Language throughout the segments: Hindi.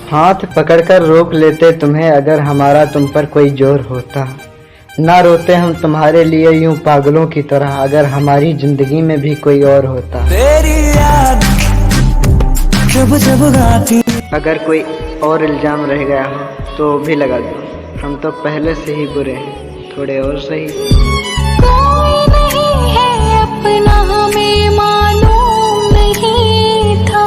हाथ पकड़कर रोक लेते तुम्हें अगर हमारा तुम पर कोई जोर होता। ना रोते हम तुम्हारे लिए यूं पागलों की तरह अगर हमारी जिंदगी में भी कोई और होता। तेरी याद जब जब आती। अगर कोई और इल्जाम रह गया हो तो भी लगा दो, हम तो पहले से ही बुरे हैं, थोड़े और सही। कोई नहीं है अपना हमें मालूम नहीं था।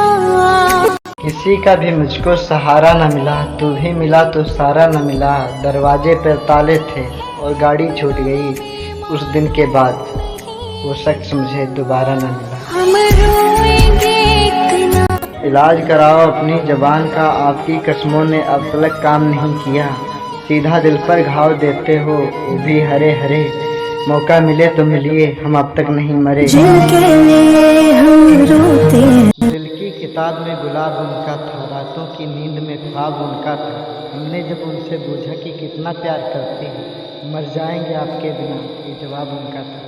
किसी का भी मुझको सहारा न मिला, तू भी मिला तो सारा न मिला। दरवाजे पर ताले थे और गाड़ी छूट गई उस दिन के बाद, वो शख्स मुझे दोबारा न मिला। हम रोएंगे इतना। इलाज कराओ अपनी जबान का, आपकी कसमों ने अब तक काम नहीं किया। सीधा दिल पर घाव देते हो वो भी हरे हरे। मौका मिले तो मिलिए, हम अब तक नहीं मरे। जिनके लिए हम रोते। दिल की किताब में गुलाब उनका था, रातों की नींद में ख्वाब उनका था। हमने जब उनसे पूछा कि कितना प्यार करते हैं, मर जाएंगे आपके बिना, ये जवाब उनका था।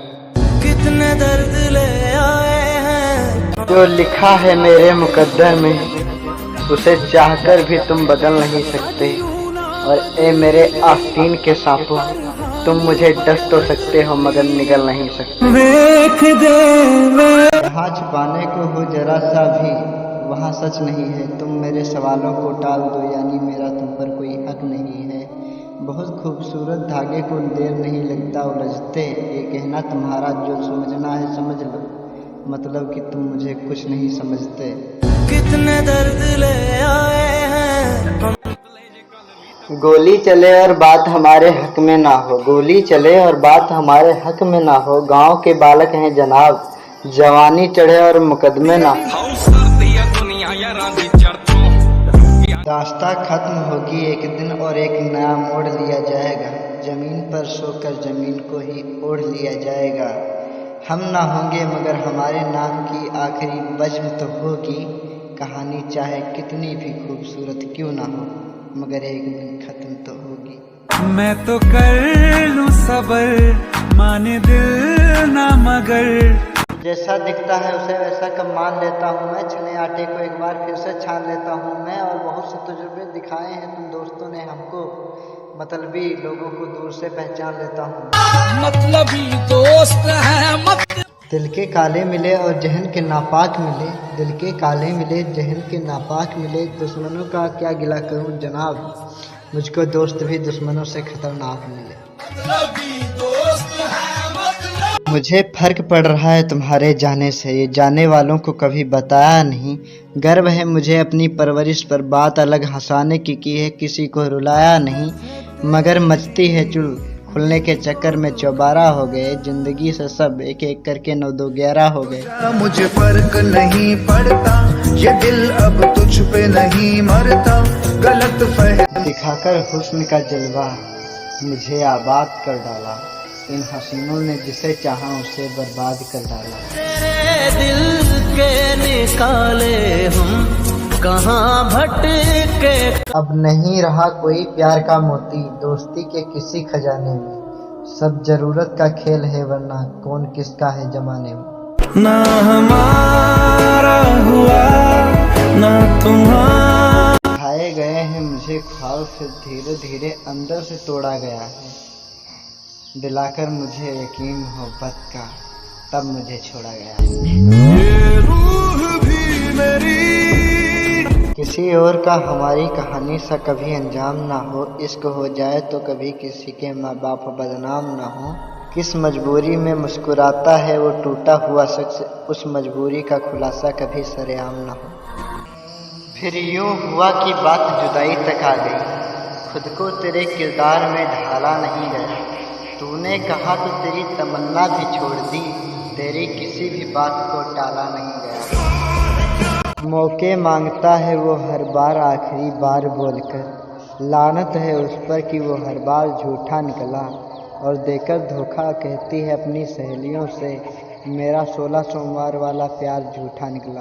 कितने दर्द ले आए हैं। जो लिखा है मेरे मुकद्दर में उसे चाहकर भी तुम बदल नहीं सकते। और ए मेरे आस्तीन के सांपों, तुम मुझे डस तो सकते हो मगर निगल नहीं सकते। देख दे जहाँ छुपाने को हो जरा सा भी वहाँ सच नहीं है। तुम मेरे सवालों को टाल दो, यानी मेरा तुम पर कोई हक नहीं है। बहुत खूबसूरत धागे को देर नहीं लगता उलझते। ये कहना तुम्हारा, जो समझना है समझ लो, मतलब कि तुम मुझे कुछ नहीं समझते। कितने दर्द ले आए हैं। गोली चले और बात हमारे हक में ना हो, गोली चले और बात हमारे हक में ना हो। गांव के बालक हैं जनाब, जवानी चढ़े और मुकदमे ना हो। दास्तां खत्म होगी एक दिन और एक नया मोड़ लिया जाएगा। जमीन पर सोकर जमीन को ही ओढ़ लिया जाएगा। हम ना होंगे मगर हमारे नाम की आखिरी बज़्म तो होगी। कहानी चाहे कितनी भी खूबसूरत क्यों ना हो, मगर एक दिन खत्म तो होगी। मैं तो कर लूं सबर, माने दिल ना मगर। जैसा दिखता है उसे वैसा कब मान लेता हूँ मैं। छने आटे को एक बार फिर से छान लेता हूँ मैं। और बहुत से तजुर्बे दिखाए हैं तुम दोस्तों ने हमको, मतलबी लोगों को दूर से पहचान लेता हूँ। मतलबी दोस्त है दिल के काले मिले और जहन के नापाक मिले। दिल के काले मिले जहन के नापाक मिले। दुश्मनों का क्या गिला करूं जनाब, मुझको दोस्त भी दुश्मनों से खतरनाक मिले। मुझे फर्क पड़ रहा है तुम्हारे जाने से, ये जाने वालों को कभी बताया नहीं। गर्व है मुझे अपनी परवरिश पर, बात अलग हंसाने की है, किसी को रुलाया नहीं। मगर मचती है चुल, खुलने के चक्कर में चौबारा हो गए। जिंदगी से सब एक एक करके 9 2 11 हो गए। मुझे फर्क नहीं पड़ता, ये दिल अब तुझ पे नहीं मरता। गलत फहम दिखाकर हुस्न का जलवा मुझे आबाद कर डाला। इन हसीनों ने जिसे चाहा उसे बर्बाद कर डाला। तेरे दिल के निकाले हम कहाँ भटके। अब नहीं रहा कोई प्यार का मोती दोस्ती के किसी खजाने में। सब जरूरत का खेल है वरना कौन किसका है जमाने में। ना हमारा हुआ ना तुम्हारा। खाए गए हैं मुझे ख्वाब, फिर धीरे धीरे अंदर से तोड़ा गया है। दिलाकर मुझे यकीन मोहब्बत का, तब मुझे छोड़ा गया है। ये रूह भी मेरी। किसी और का हमारी कहानी सा कभी अंजाम ना हो। इश्क हो जाए तो कभी किसी के माँ बाप बदनाम ना हो। किस मजबूरी में मुस्कुराता है वो टूटा हुआ शख्स, उस मजबूरी का खुलासा कभी सरेआम ना हो। फिर यूं हुआ कि बात जुदाई तक आ गई, खुद को तेरे किरदार में ढाला नहीं गया। तूने कहा तो तेरी तमन्ना भी छोड़ दी, तेरी किसी भी बात को टाला नहीं गया। मौके मांगता है वो हर बार आखिरी बार बोलकर, लानत है उस पर कि वो हर बार झूठा निकला। और देकर धोखा कहती है अपनी सहेलियों से, मेरा 16 सोमवार वाला प्यार झूठा निकला।